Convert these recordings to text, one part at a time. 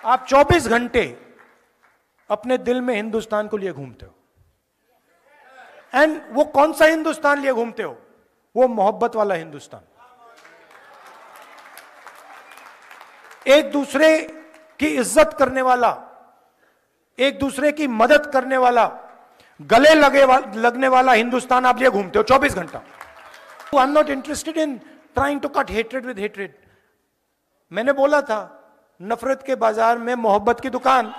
आप 24 घंटे अपने दिल में हिंदुस्तान को लिए घूमते हो, एंड वो कौन सा हिंदुस्तान लिए घूमते हो? वो मोहब्बत वाला हिंदुस्तान, एक दूसरे की इज्जत करने वाला, एक दूसरे की मदद करने वाला, गले लगने वाला हिंदुस्तान आप लिए घूमते हो 24 घंटा। I am not interested in trying to cut hatred with hatred. मैंने बोला था नफरत के बाजार में मोहब्बत की दुकान।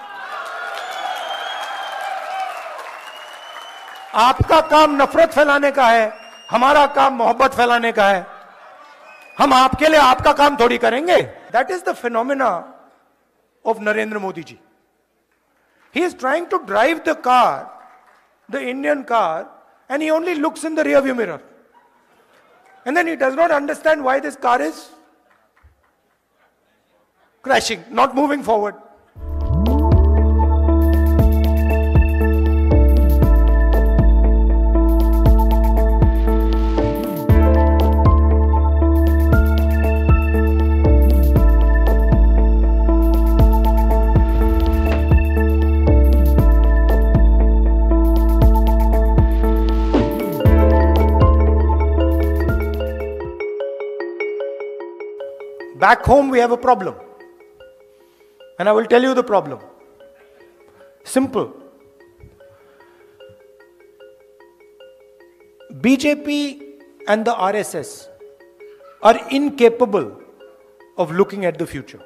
आपका काम नफरत फैलाने का है, हमारा काम मोहब्बत फैलाने का है। हम आपके लिए आपका काम थोड़ी करेंगे। That is the phenomena of Narendra Modi ji. He is trying to drive the car, the Indian car, and he only looks in the rear view mirror, and then he does not understand why this car is crashing, not moving forward. Back home we have a problem, and I will tell you the problem. Simple. BJP and the RSS are incapable of looking at the future.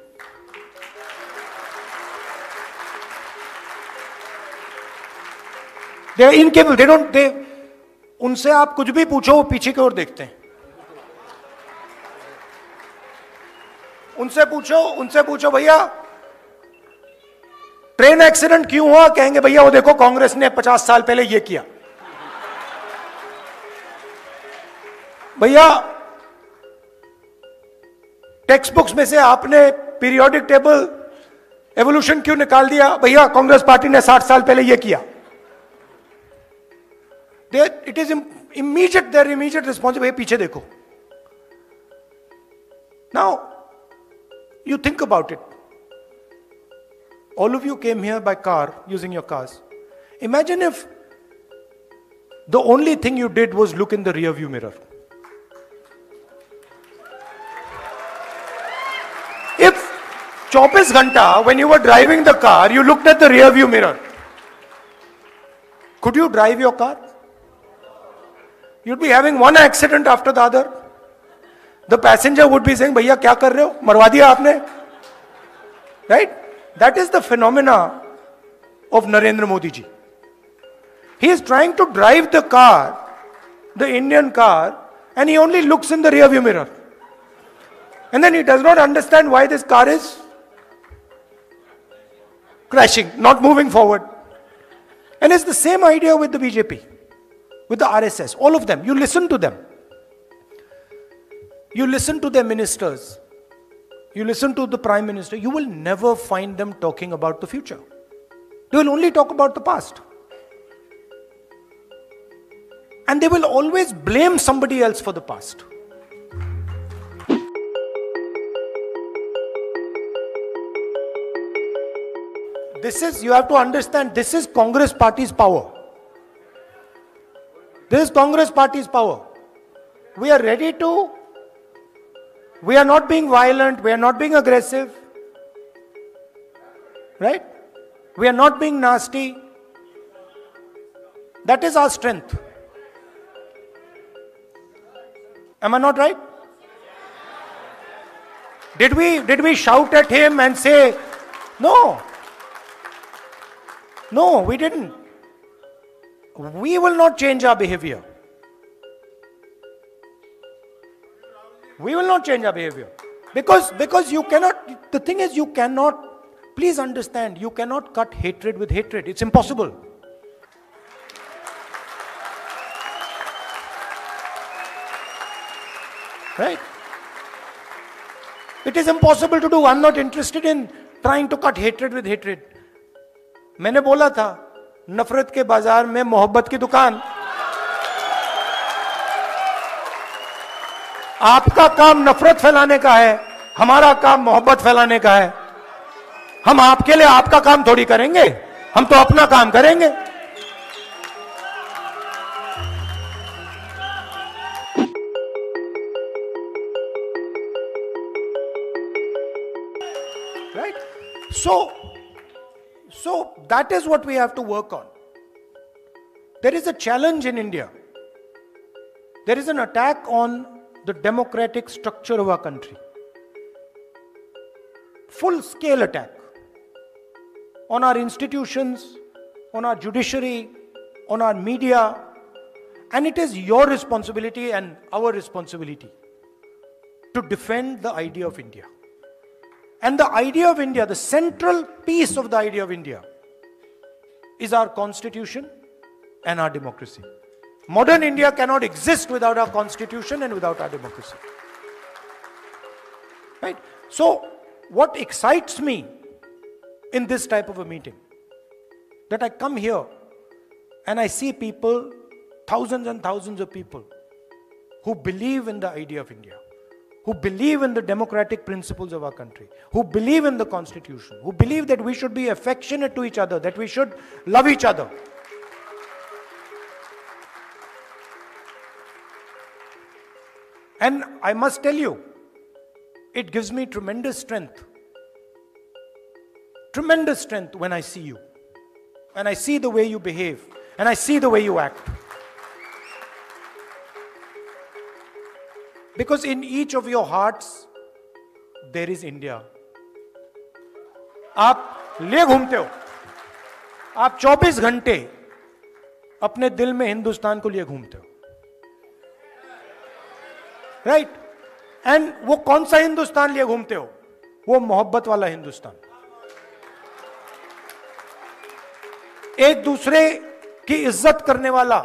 They are incapable. उनसे आप कुछ भी पूछो वो पीछे की ओर देखते हैं। उनसे पूछो भैया ट्रेन एक्सीडेंट क्यों हुआ, कहेंगे भैया वो देखो कांग्रेस ने 50 साल पहले ये किया। भैया टेक्स्ट बुक्स में से आपने पीरियोडिक टेबल एवोल्यूशन क्यों निकाल दिया, भैया कांग्रेस पार्टी ने 60 साल पहले ये किया। It is immediate, there immediate response, भैया पीछे देखो। Now you think about it. All of you came here by car, using your cars. Imagine if the only thing you did was look in the rear view mirror. If 24 घंटा when you were driving the car, you looked at the rear view mirror, could you drive your car? You'd be having one accident after the other. The passenger would be saying, भैया क्या कर रहे हो, मरवा दिया आपने। Right? That is the phenomena of Narendra Modi ji. He is trying to drive the car, the Indian car, and he only looks in the rear view mirror. And then he does not understand why this car is crashing, not moving forward. And it's the same idea with the BJP, with the RSS, all of them. You listen to them. You listen to their ministers, you listen to the Prime Minister, you will never find them talking about the future. They will only talk about the past. And they will always blame somebody else for the past. This is, you have to understand, this is Congress Party's power. This is Congress Party's power. We are ready to. We are not being violent, we are not being aggressive, right? We are not being nasty. That is our strength. Am I not right? Did we shout at him and say, no? No, we didn't. We will not change our behavior. We will not change our behavior. Because you cannot, the thing is you cannot, please understand, you cannot cut hatred with hatred. It's impossible. Right? It is impossible to do. I'm not interested in trying to cut hatred with hatred. मैंने बोला था नफरत के बाजार में मोहब्बत की दुकान। आपका काम नफरत फैलाने का है, हमारा काम मोहब्बत फैलाने का है। हम आपके लिए आपका काम थोड़ी करेंगे, हम तो अपना काम करेंगे। Right? So that is what we have to work on. There is a challenge in India. There is an attack on the democratic structure of our country. Full scale attack on our institutions, on our judiciary, on our media, and it is your responsibility and our responsibility to defend the idea of India. And the idea of India, the central piece of the idea of India, is our constitution and our democracy. Modern India cannot exist without our constitution and without our democracy. Right? So, what excites me in this type of a meeting, that I come here and I see people, thousands and thousands of people, who believe in the idea of India, who believe in the democratic principles of our country, who believe in the constitution, who believe that we should be affectionate to each other, that we should love each other. And I must tell you, it gives me tremendous strength when I see you, and I see the way you behave, and I see the way you act. Because in each of your hearts, there is India. आप ले घूमते हो, आप 24 घंटे अपने दिल में हिंदुस्तान को लिए घूमते हो, राइट? एंड वो कौन सा हिंदुस्तान लिए घूमते हो? वो मोहब्बत वाला हिंदुस्तान, एक दूसरे की इज्जत करने वाला,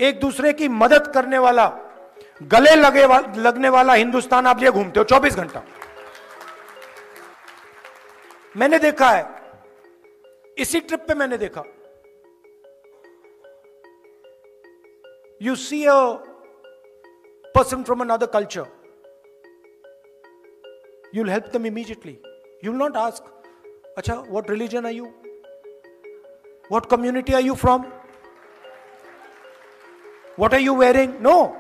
एक दूसरे की मदद करने वाला, गले लगने वाला हिंदुस्तान आप लिए घूमते हो 24 घंटा। मैंने देखा है, इसी ट्रिप पे मैंने देखा, you see a person from another culture, you'll help them immediately. You'll not ask, acha, what religion are you? What community are you from? What are you wearing? No.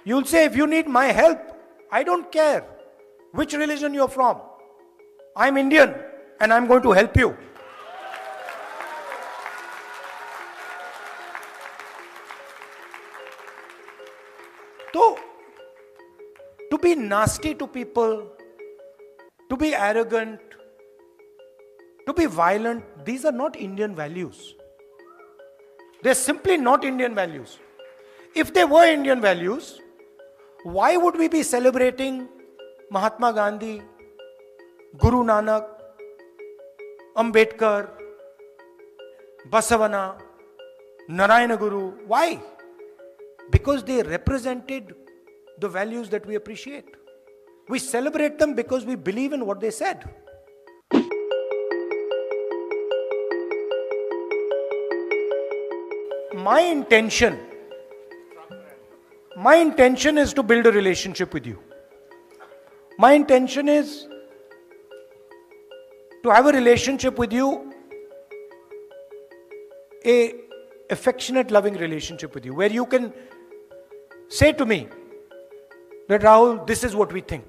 You'll say, if you need my help, I don't care which religion you're from. I'm Indian and I'm going to help you. So, to be nasty to people, to be arrogant, to be violent, these are not Indian values. They're simply not Indian values. If they were Indian values, why would we be celebrating Mahatma Gandhi, Guru Nanak, Ambedkar, Basavana, Narayana Guru? Why? Because they represented the values that we appreciate. We celebrate them because we believe in what they said. My intention is to build a relationship with you. My intention is to have a relationship with you, a affectionate, loving relationship with you, where you can say to me that, Rahul, this is what we think.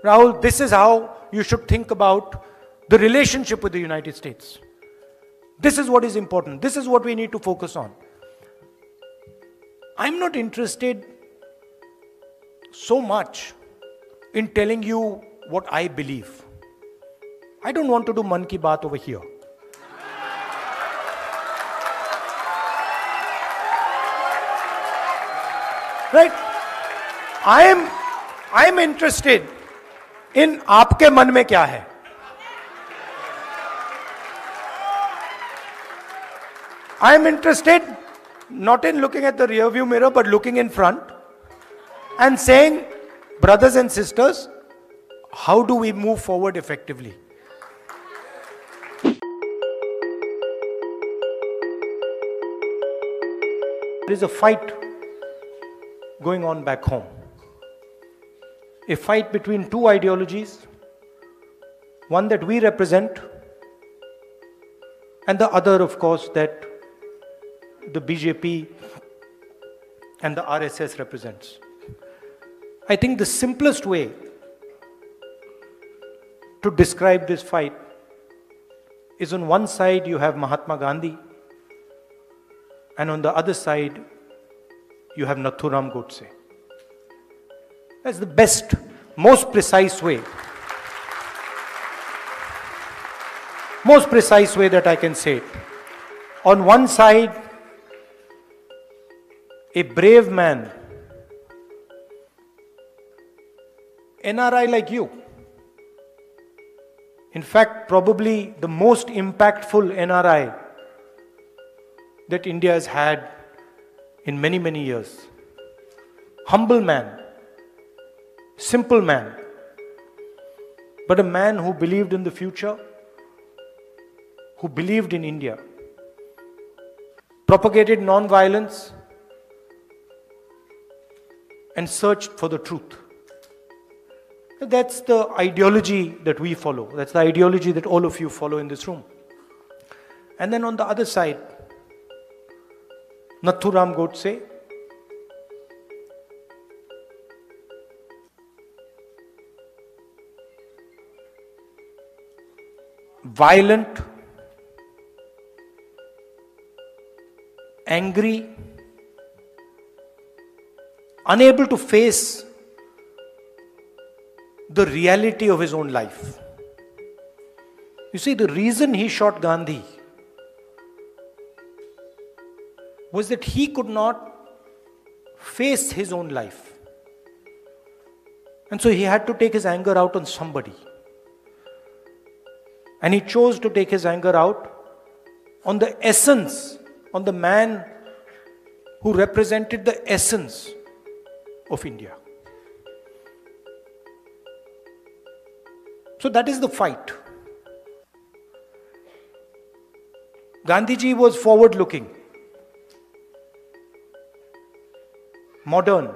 Rahul, this is how you should think about the relationship with the United States. This is what is important. This is what we need to focus on. I'm not interested so much in telling you what I believe. I don't want to do Man Ki Baat over here. Right? I am interested in आपके मन में क्या है. I am interested not in looking at the rear view mirror, but looking in front and saying, brothers and sisters, how do we move forward effectively? There is a fight going on back home. A fight between two ideologies, One that we represent, and the other, of course, that the BJP and the RSS represents. I think the simplest way to describe this fight is, on one side you have Mahatma Gandhi, and on the other side you have Nathuram Godse. That's the best, most precise way. Most precise way that I can say it. On one side, a brave man, NRI like you. In fact, probably the most impactful NRI that India has had in many, many years. Humble man, simple man, but a man who believed in the future, who believed in India, propagated non-violence, and searched for the truth. That's the ideology that we follow. That's the ideology that all of you follow in this room. And then on the other side, Nathuram Godse, violent, angry, unable to face the reality of his own life. You see, the reason he shot Gandhi was that he could not face his own life. And so he had to take his anger out on somebody. And he chose to take his anger out on the essence, on the man who represented the essence of India. So that is the fight. Gandhiji was forward-looking, modern,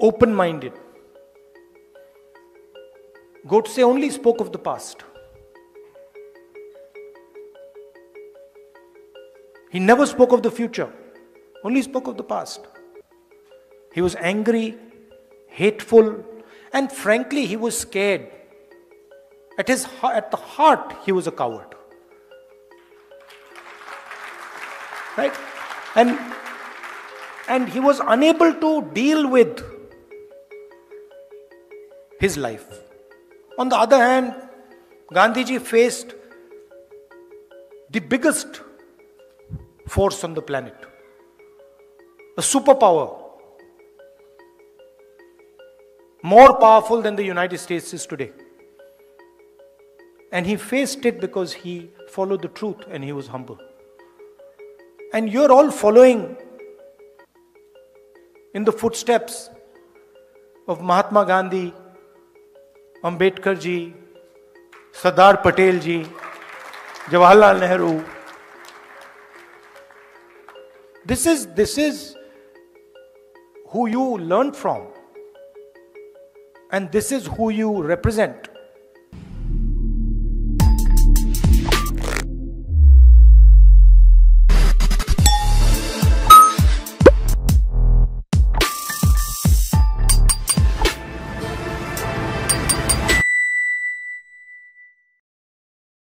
open-minded. Godse only spoke of the past. He never spoke of the future, only spoke of the past. He was angry, hateful, and frankly, he was scared. At the heart, he was a coward. Right? And he was unable to deal with his life. On the other hand, Gandhiji faced the biggest force on the planet, a superpower, more powerful than the United States is today. And he faced it because he followed the truth and he was humble. And you're all following in the footsteps of Mahatma Gandhi, Ambedkar ji, Sardar Patel ji, Jawaharlal Nehru. This is who you learn from, and this is who you represent.